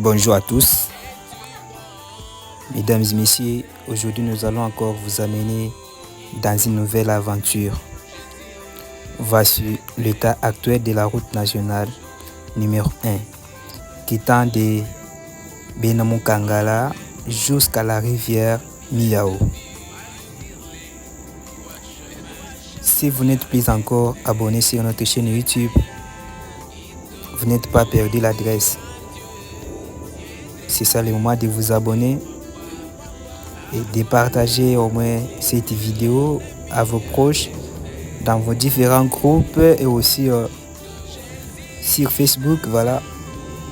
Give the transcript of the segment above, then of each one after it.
Bonjour à tous, mesdames et messieurs, aujourd'hui nous allons encore vous amener dans une nouvelle aventure. Voici l'état actuel de la route nationale numéro 1 quittant de Benamou-Kangala jusqu'à la rivière Miao. Si vous n'êtes plus encore abonné sur notre chaîne YouTube, vous n'êtes pas perdu l'adresse. C'est ça le moment de vous abonner et de partager au moins cette vidéo à vos proches dans vos différents groupes et aussi sur Facebook, voilà,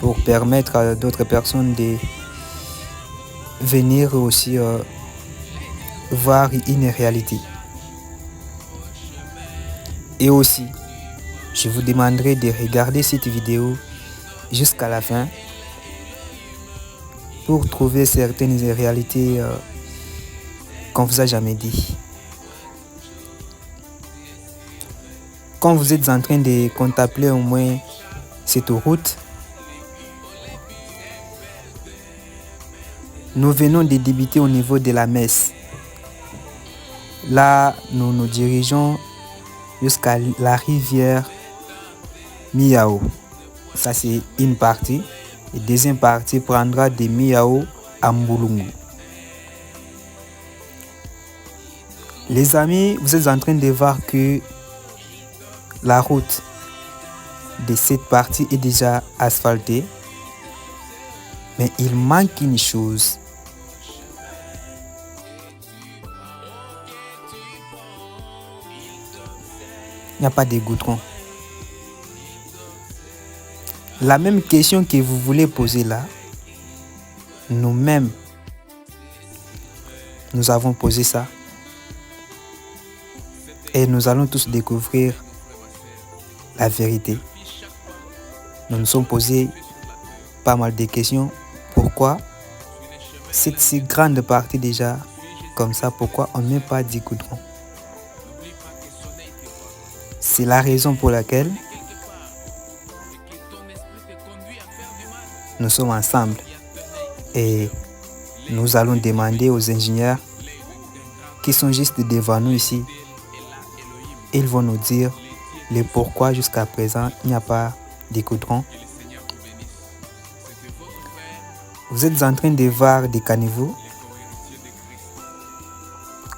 pour permettre à d'autres personnes de venir aussi voir une réalité. Et aussi, je vous demanderai de regarder cette vidéo jusqu'à la fin pour trouver certaines réalités qu'on vous a jamais dit. Quand vous êtes en train de contempler au moins cette route, nous venons de débuter au niveau de la messe. Là, nous nous dirigeons jusqu'à la rivière Miao. Ça, c'est une partie. La deuxième partie prendra de Miao à Mbulungu. Les amis, vous êtes en train de voir que la route de cette partie est déjà asphaltée. Mais il manque une chose. Il n'y a pas de goudron. La même question que vous voulez poser là, nous-mêmes, nous avons posé ça. Et nous allons tous découvrir la vérité. Nous nous sommes posé pas mal de questions. Pourquoi cette si grande partie déjà comme ça, pourquoi on ne met pas de goudron? C'est la raison pour laquelle nous sommes ensemble et nous allons demander aux ingénieurs qui sont juste devant nous ici. Ils vont nous dire le pourquoi jusqu'à présent il n'y a pas de goudron. Vous êtes en train de voir des caniveaux.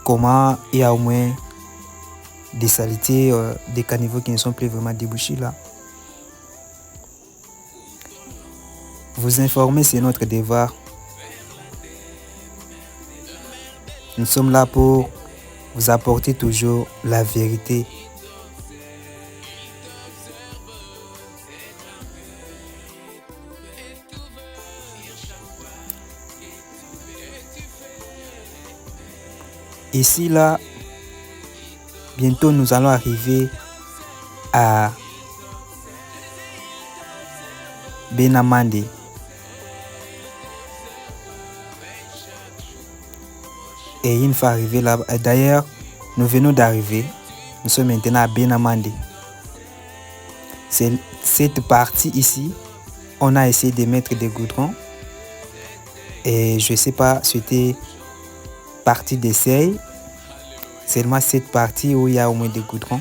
Comment il y a au moins des saletés, des caniveaux qui ne sont plus vraiment débouchés là. Vous informer, c'est notre devoir. Nous sommes là pour vous apporter toujours la vérité. Ici, là, bientôt nous allons arriver à Benamandi. Et une fois arrivé là, d'ailleurs, nous venons d'arriver. Nous sommes maintenant à Benamandi. C'est cette partie ici, on a essayé de mettre des goudrons. Et je ne sais pas, c'était partie d'essai. Seulement cette partie où il y a au moins des goudrons.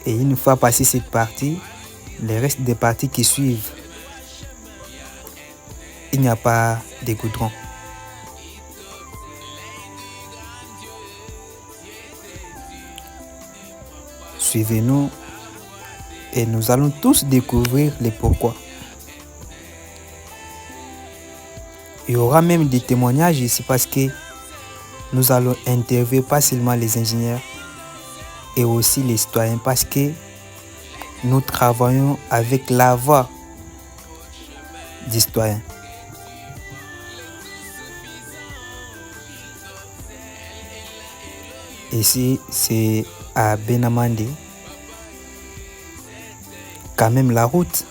Et une fois passé cette partie, les restes des parties qui suivent, il n'y a pas de goudrons. Suivez-nous et nous allons tous découvrir les pourquoi. Il y aura même des témoignages ici parce que nous allons interviewer pas seulement les ingénieurs et aussi les citoyens parce que nous travaillons avec la voix des citoyens. Ici, c'est à Benamandi. Quand même, la route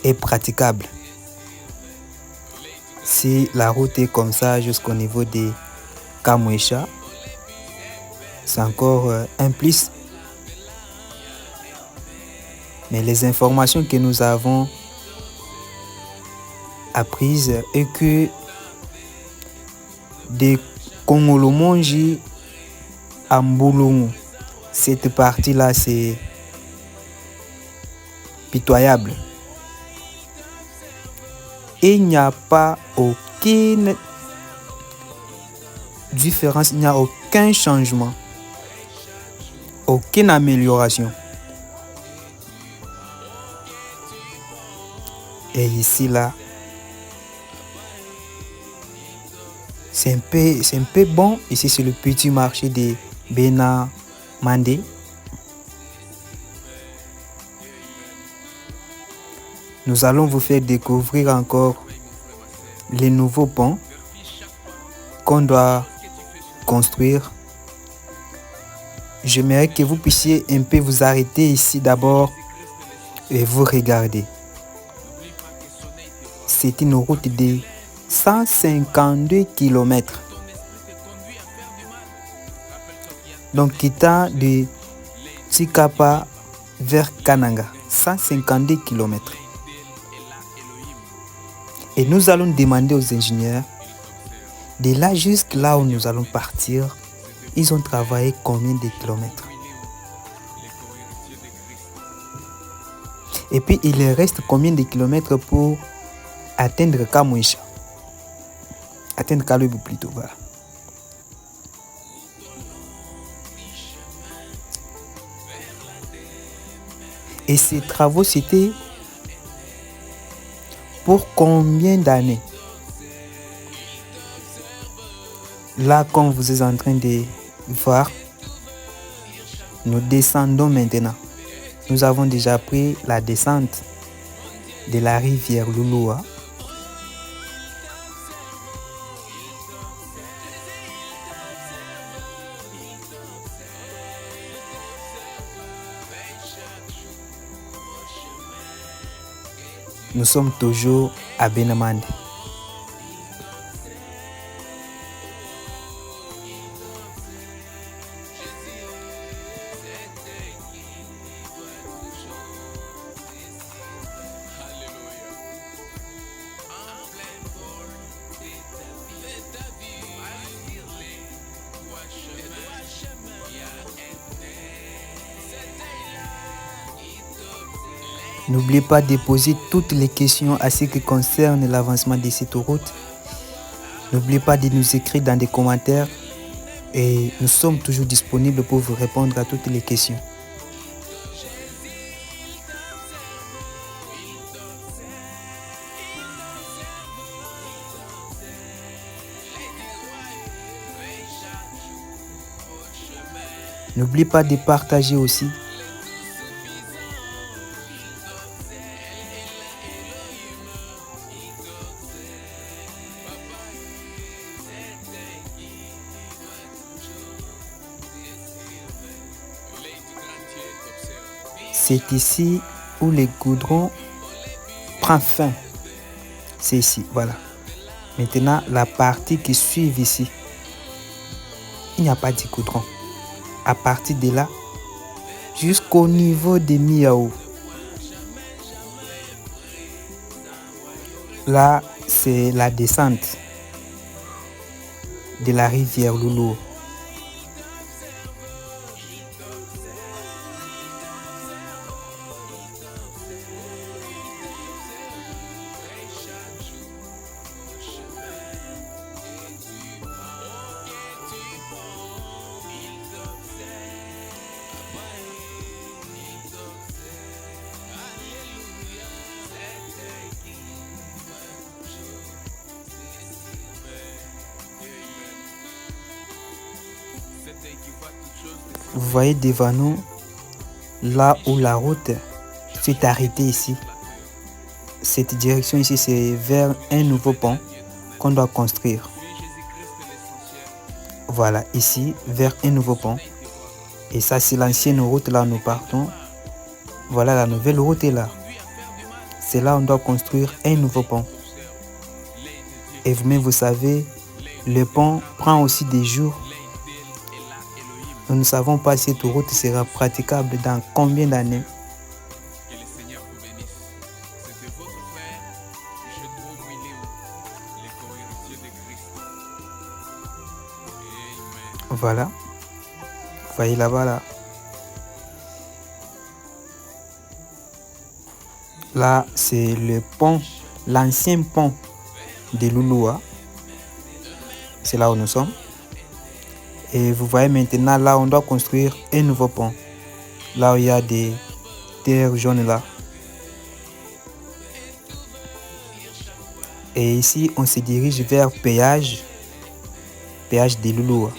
est praticable. Si la route est comme ça jusqu'au niveau de Kamouécha, c'est encore un plus. Mais les informations que nous avons apprise et que de Kongolomonji à Mbulungu, cette partie-là, c'est pitoyable. Et il n'y a pas aucune différence, il n'y a aucun changement, aucune amélioration. Et ici, là, c'est un peu bon. Ici, c'est le petit marché de Bena Mandé. Nous allons vous faire découvrir encore les nouveaux ponts qu'on doit construire. J'aimerais que vous puissiez un peu vous arrêter ici d'abord et vous regarder. C'est une route de 152 km. Donc quittant de Tsikapa vers Kananga, 152 km. Et nous allons demander aux ingénieurs, de là jusqu'à là où nous allons partir, ils ont travaillé combien de kilomètres? Et puis il reste combien de kilomètres pour atteindre Kamouisha? Atteindre Kalouibou plutôt, voilà. Et ces travaux, c'était pour combien d'années? Là, comme vous êtes en train de voir, nous descendons maintenant. Nous avons déjà pris la descente de la rivière Louloua. Nous sommes toujours à Bena Mandé. N'oubliez pas de poser toutes les questions à ce qui concerne l'avancement de cette route. N'oubliez pas de nous écrire dans des commentaires et nous sommes toujours disponibles pour vous répondre à toutes les questions. N'oubliez pas de partager aussi. C'est ici où le goudron prend fin. C'est ici, voilà. Maintenant, la partie qui suit ici, il n'y a pas de goudron. À partir de là, jusqu'au niveau de Miaou. Là, c'est la descente de la rivière Loulou. Vous voyez devant nous, là où la route s'est arrêtée ici. Cette direction ici, c'est vers un nouveau pont qu'on doit construire. Voilà, ici, vers un nouveau pont. Et ça, c'est l'ancienne route là où nous partons. Voilà, la nouvelle route est là. C'est là où on doit construire un nouveau pont. Et vous-même, vous savez, le pont prend aussi des jours. Nous ne savons pas si cette route sera praticable dans combien d'années. Voilà. Vous voyez là-bas, là. Là, c'est le pont, l'ancien pont de Louloua. C'est là où nous sommes. Et vous voyez maintenant, là, on doit construire un nouveau pont. Là où il y a des terres jaunes là. Et ici, on se dirige vers péage de Louloua.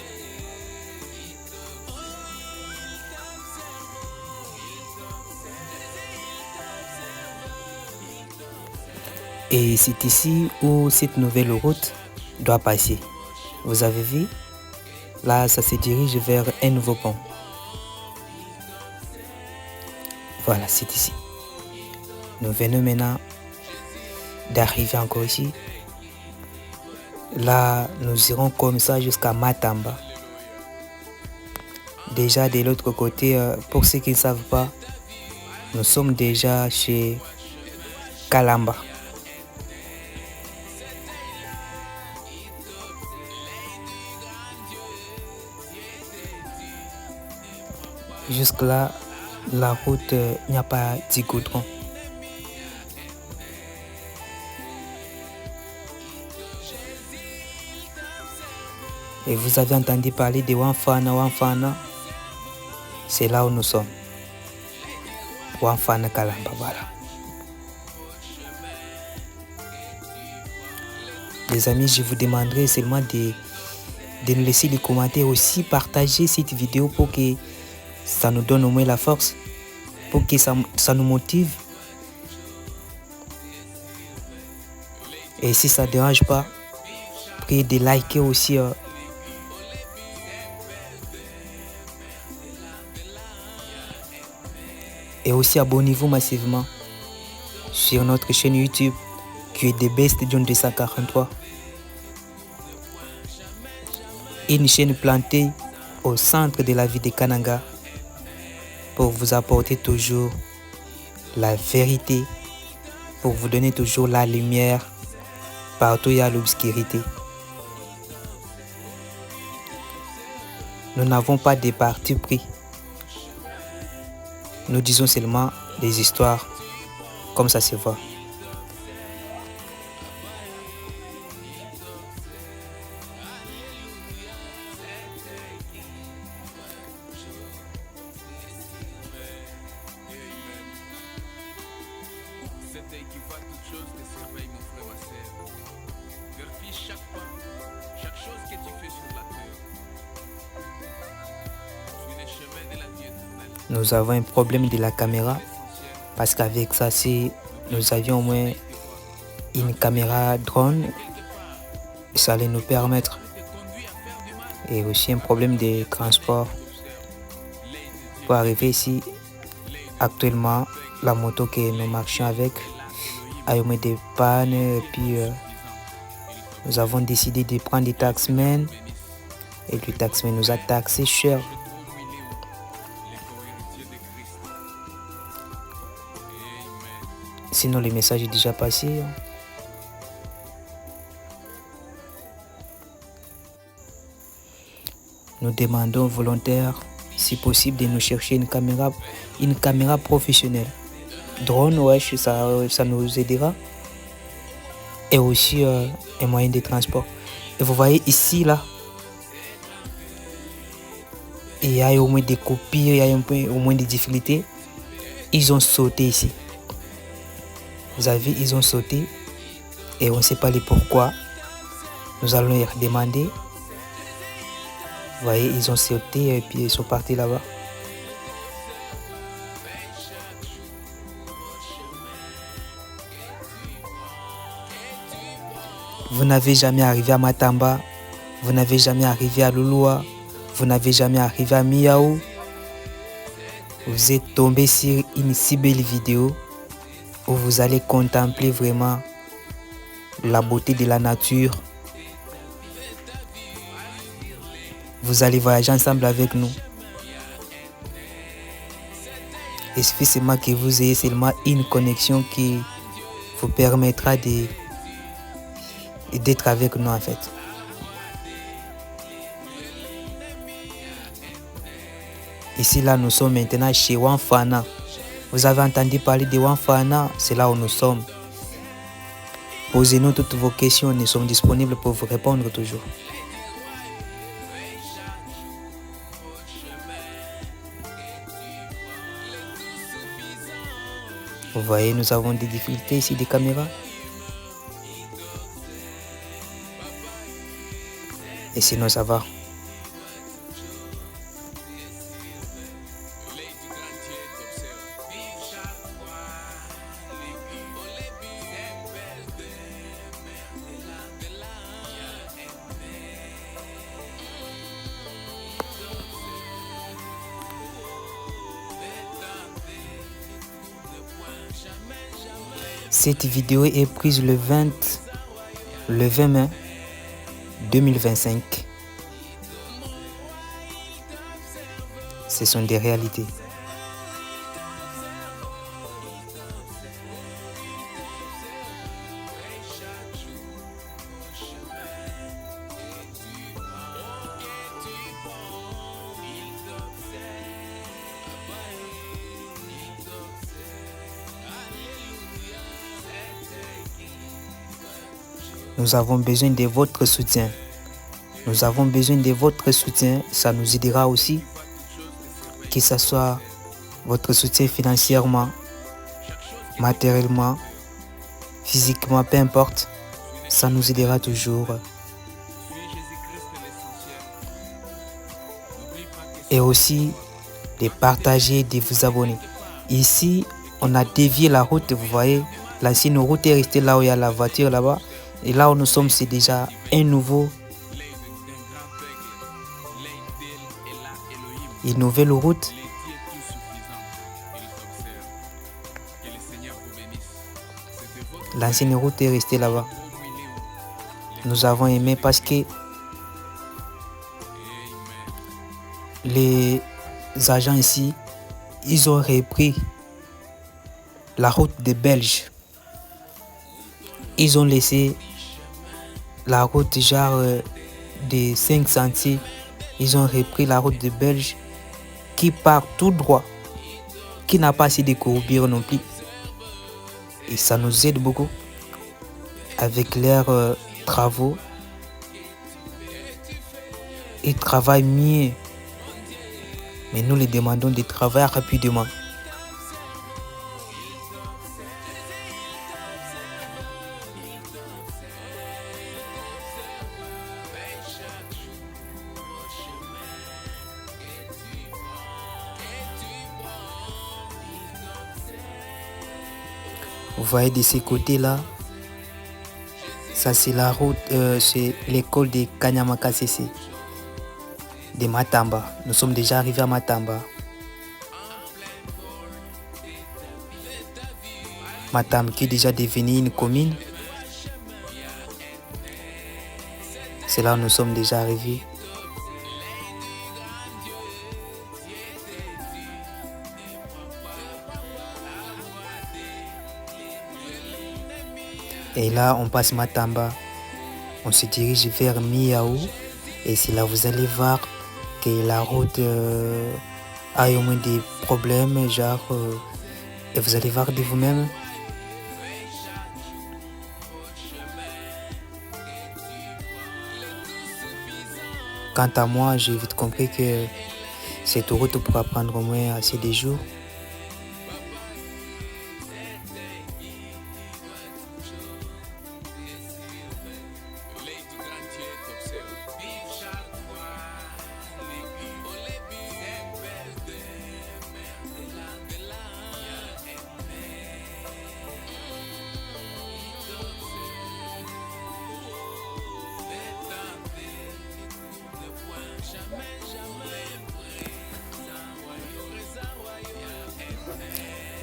Et c'est ici où cette nouvelle route doit passer. Vous avez vu? Là, ça se dirige vers un nouveau pont. Voilà, c'est ici. Nous venons maintenant d'arriver encore ici. Là, nous irons comme ça jusqu'à Matamba. Déjà de l'autre côté, pour ceux qui ne savent pas, nous sommes déjà chez Kalamba. Jusque là, la route, il n'y a pas de goudron. Et vous avez entendu parler de Wanfana. C'est là où nous sommes. Wanfana Kalamba, voilà. Les amis, je vous demanderai seulement de nous laisser les commentaires, aussi partager cette vidéo pour que ça nous donne au moins la force, pour que ça nous motive. Et si ça ne dérange pas, priez de liker aussi. Et aussi abonnez-vous massivement sur notre chaîne YouTube qui est The Best John 243. Une chaîne plantée au centre de la ville de Kananga pour vous apporter toujours la vérité, pour vous donner toujours la lumière partout où il y a l'obscurité. Nous n'avons pas de parti pris. Nous disons seulement des histoires comme ça se voit. Nous avons un problème de la caméra parce qu'avec ça, si nous avions au moins une caméra drone, ça allait nous permettre. Et aussi un problème de transport. Pour arriver ici, actuellement, la moto que nous marchions avec a eu des pannes et puis nous avons décidé de prendre des taxmen et le taxman nous a taxé cher. Sinon, le message est déjà passé. Nous demandons aux volontaires, si possible, de nous chercher une caméra professionnelle. Drone, ouais, ça nous aidera. Et aussi un moyen de transport. Et vous voyez ici, là, il y a au moins des copies, il y a au moins des difficultés. Ils ont sauté ici. Vous avez vu, ils ont sauté et on ne sait pas les pourquoi. Nous allons leur demander. Vous voyez, ils ont sauté et puis ils sont partis là-bas. Vous n'avez jamais arrivé à Matamba, vous n'avez jamais arrivé à Louloua, vous n'avez jamais arrivé à Miaou. Vous êtes tombé sur une si belle vidéo où vous allez contempler vraiment la beauté de la nature. Vous allez voyager ensemble avec nous. Il suffit seulement que vous ayez seulement une connexion qui vous permettra d'être avec nous en fait. Ici, là, nous sommes maintenant chez Wanfana. Vous avez entendu parler de Wanfana, c'est là où nous sommes. Posez-nous toutes vos questions, nous sommes disponibles pour vous répondre toujours. Vous voyez, nous avons des difficultés ici des caméras. Et sinon, ça va. Cette vidéo est prise le 20 mai 2025. Ce sont des réalités. Nous avons besoin de votre soutien. Nous avons besoin de votre soutien. Ça nous aidera aussi. Que ce soit votre soutien financièrement, matériellement, physiquement, peu importe. Ça nous aidera toujours. Et aussi de partager, de vous abonner. Ici, on a dévié la route. Vous voyez, l'ancienne route est restée là où il y a la voiture là-bas. Et là où nous sommes, c'est déjà une nouvelle route. L'ancienne route est restée là-bas. Nous avons aimé parce que les agents ici, ils ont repris la route des Belges. Ils ont laissé la route genre des 5 sentiers. Ils ont repris la route des Belges qui part tout droit, qui n'a pas assez de courbure non plus. Et ça nous aide beaucoup avec leurs travaux. Ils travaillent mieux. Mais nous les demandons de travailler rapidement. Vous voyez de ces côtés-là, ça c'est la route, c'est l'école de Kanyamaka CC, de Matamba. Nous sommes déjà arrivés à Matamba. Matamba qui est déjà devenue une commune. C'est là où nous sommes déjà arrivés. Et là, on passe Matamba, on se dirige vers Miaou. Et c'est là vous allez voir que la route a au moins des problèmes, genre, et vous allez voir de vous-même. Quant à moi, j'ai vite compris que cette route pourra prendre au moins assez de jours.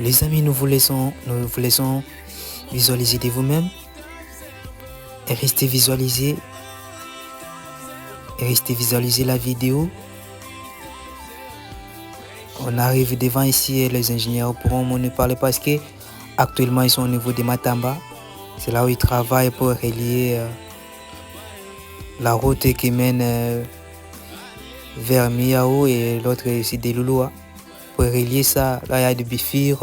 Les amis, nous vous laissons visualiser de vous-même et restez visualiser la vidéo. On arrive devant ici et les ingénieurs pourront nous parler parce que actuellement ils sont au niveau de Matamba. C'est là où ils travaillent pour relier la route qui mène vers Miao et l'autre ici de Lulua. Pour relier ça, là il y a de Bifir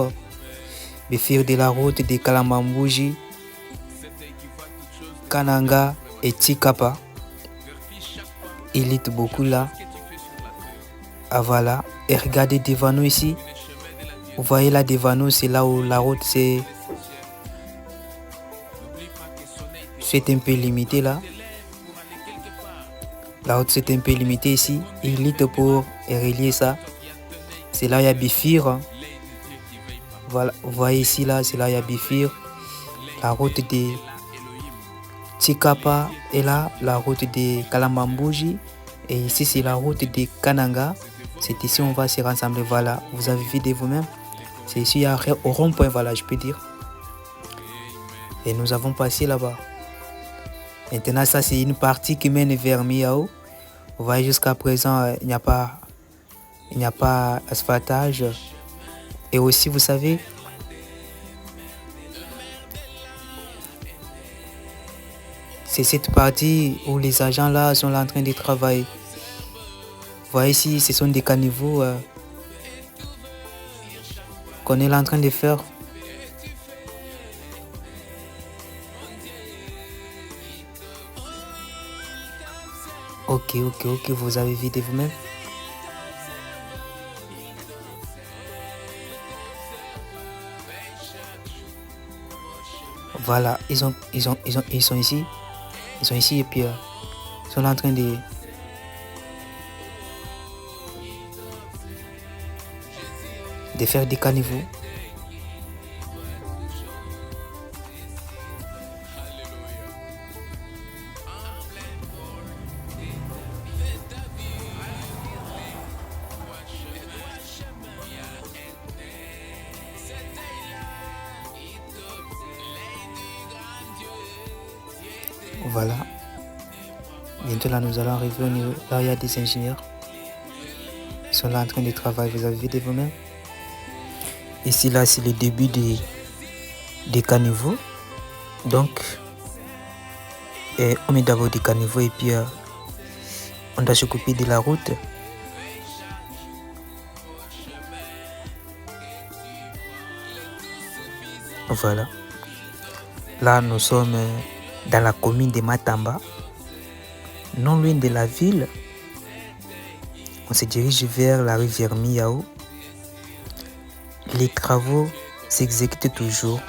de la route de Kalambambouji, Kananga et Tikapa. Il lit beaucoup là. Ah voilà. Et regardez devant nous ici. Vous voyez là devant nous, c'est là où la route c'est un peu limité là. La route c'est un peu limitée ici. Il lit pour relier ça. C'est là où il y a Bifir. Voilà, vous voyez ici là, c'est là où il y a Bifir. La route de Tikapa et là, la route de Kalambambouji. Et ici, c'est la route de Kananga. C'est ici on va se rassembler. Voilà, vous avez vu de vous-même. C'est ici au rond-point, voilà, je peux dire. Et nous avons passé là-bas. Maintenant, ça, c'est une partie qui mène vers Miao. Vous voyez, jusqu'à présent, il n'y a pas asphaltage. Et aussi, vous savez, c'est cette partie où les agents là sont là en train de travailler. Vous voyez ici, ce sont des caniveaux qu'on est là en train de faire. Ok, vous avez vu de vous-même. Voilà, ils sont ici. Ils sont ici et puis ils sont là en train de faire des caniveaux. Voilà. Bientôt là, nous allons arriver au niveau. Là, il y a des ingénieurs. Ils sont là en train de travailler. Vous avez vu de vous-même. Ici, là, c'est le début des caniveaux. Donc, on met d'abord des caniveaux et puis on doit se couper de la route. Voilà. Là, nous sommes dans la commune de Matamba, non loin de la ville. On se dirige vers la rivière Miao. Les travaux s'exécutent toujours.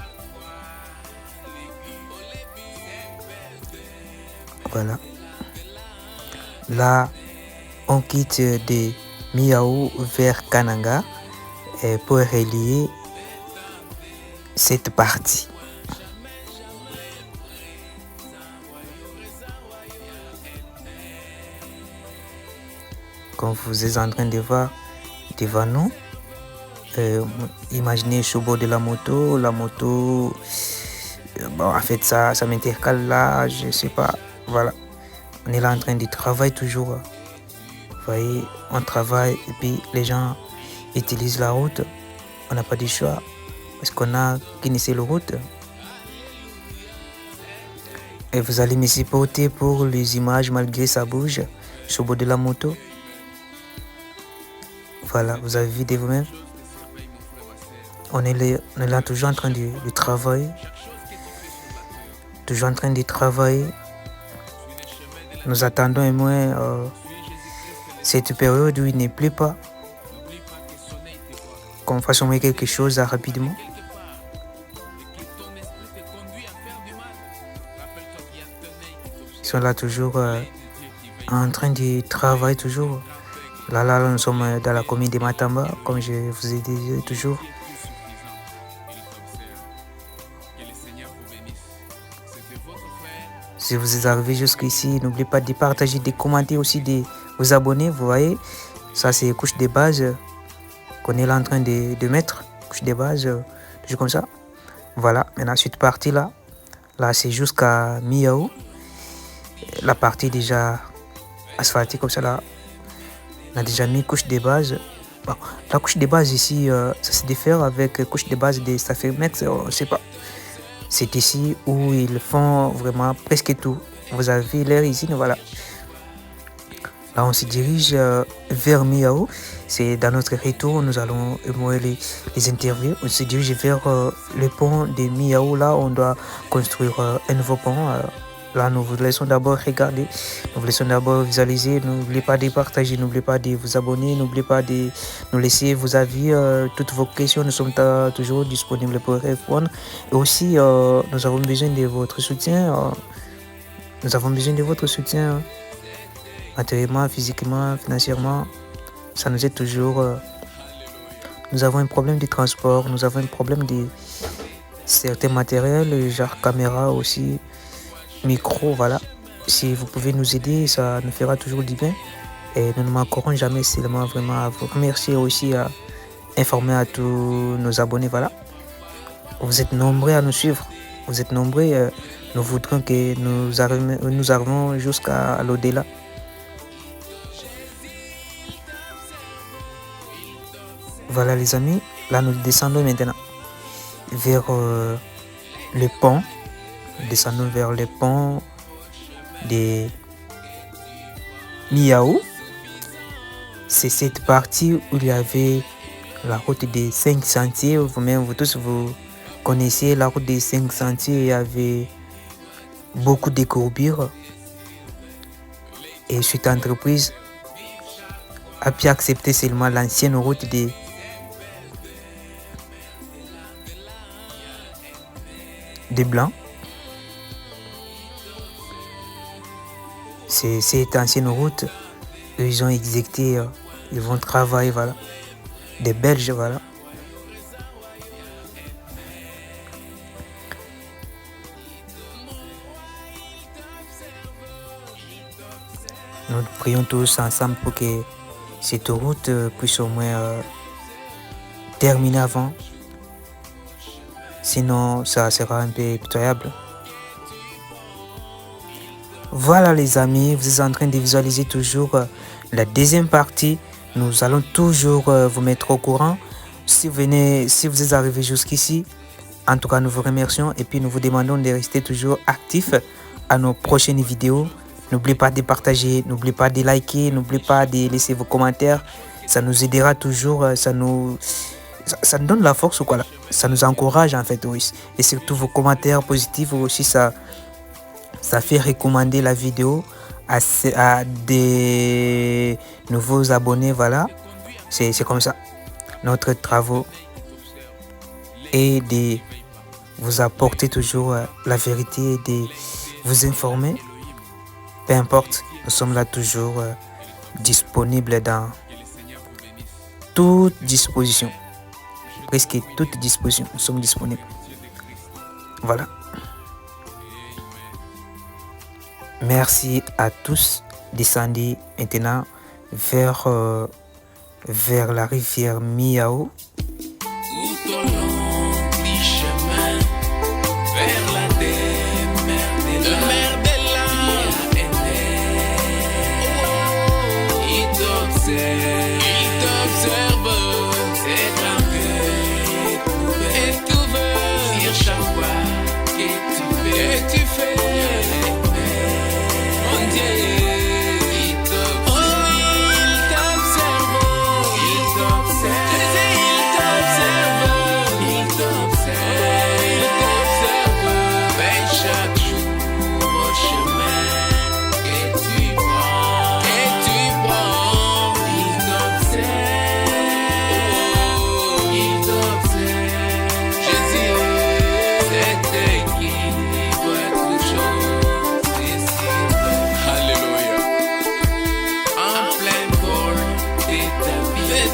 Voilà. Là, on quitte de Miao vers Kananga pour relier cette partie. Comme vous êtes en train de voir devant nous, imaginez le chevaux de la moto. Bon, en fait, ça m'intercale là, je sais pas. Voilà, on est là en train de travailler toujours. Vous voyez, on travaille et puis les gens utilisent la route. On n'a pas de choix parce qu'on a qu'une seule route. Et vous allez me supporter pour les images malgré ça bouge. Chevaux de la moto. Voilà, vous avez vu de vous-même. On est là toujours en train de travailler. Toujours en train de travailler. Nous attendons au moins cette période où il ne pleut pas. Qu'on fasse au moins quelque chose rapidement. Ils sont là toujours en train de travailler toujours. Là, nous sommes dans la commune de Matamba, comme je vous ai dit toujours. Si vous êtes arrivé jusqu'ici, n'oubliez pas de partager, de commenter aussi, de vous abonner. Vous voyez, ça c'est couche de base qu'on est là en train de mettre. Couche de base, toujours comme ça. Voilà, maintenant cette partie là, c'est jusqu'à Miao. La partie déjà asphaltée comme ça là. On a déjà mis couche de base. Bon, la couche de base ici, ça se diffère avec couche de base de Staffermex, on ne sait pas. C'est ici où ils font vraiment presque tout. Vous avez leur usine, voilà. Là, on se dirige vers Miao. C'est dans notre retour, nous allons les interviews. On se dirige vers le pont de Miao. Là, on doit construire un nouveau pont. Là, nous vous laissons d'abord regarder, nous vous laissons d'abord visualiser. N'oubliez pas de partager, n'oubliez pas de vous abonner, n'oubliez pas de nous laisser vos avis, toutes vos questions. Nous sommes toujours disponibles pour répondre. Et aussi, nous avons besoin de votre soutien. Nous avons besoin de votre soutien matériellement, physiquement, financièrement. Ça nous aide toujours. Nous avons un problème de transport, nous avons un problème de certains matériels, genre caméra aussi, micro, voilà. Si vous pouvez nous aider, ça nous fera toujours du bien. Et nous ne manquerons jamais seulement vraiment à vous remercier aussi, à informer à tous nos abonnés, voilà. Vous êtes nombreux à nous suivre. Vous êtes nombreux. Nous voudrons que nous arrivons jusqu'à l'au-delà. Voilà les amis, là nous descendons maintenant vers le pont. Nous descendons vers le pont de Miao. C'est cette partie où il y avait la route des 5 sentiers. Vous-même, vous tous, vous connaissez la route des 5 sentiers. Il y avait beaucoup de courbures. Et cette entreprise a pu accepter seulement l'ancienne route des Blancs. C'est cette ancienne route, ils ont exécuté, ils vont travailler, voilà. Des Belges, voilà. Nous prions tous ensemble pour que cette route puisse au moins terminer avant. Sinon, ça sera un peu pitoyable. Voilà les amis, vous êtes en train de visualiser toujours la deuxième partie. Nous allons toujours vous mettre au courant. Si vous êtes arrivé jusqu'ici, en tout cas, nous vous remercions et puis nous vous demandons de rester toujours actifs à nos prochaines vidéos. N'oubliez pas de partager, n'oubliez pas de liker, n'oubliez pas de laisser vos commentaires. Ça nous aidera toujours, ça nous donne la force ou quoi là. Ça nous encourage en fait, oui. Et surtout vos commentaires positifs aussi, ça fait recommander la vidéo à des nouveaux abonnés, voilà. C'est comme ça. Notre travail est de vous apporter toujours la vérité et de vous informer. Peu importe, nous sommes là toujours disponibles dans toute disposition. Presque toute disposition, nous sommes disponibles. Voilà. Merci à tous. Descendez maintenant vers la rivière Miao. Tout au long du chemin vers la demeure de l'âme, il t'observe, c'est tranquille, et tu veux dire chaque fois que tu fais, mon Dieu.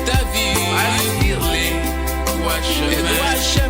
Ta vie, et dois chemin.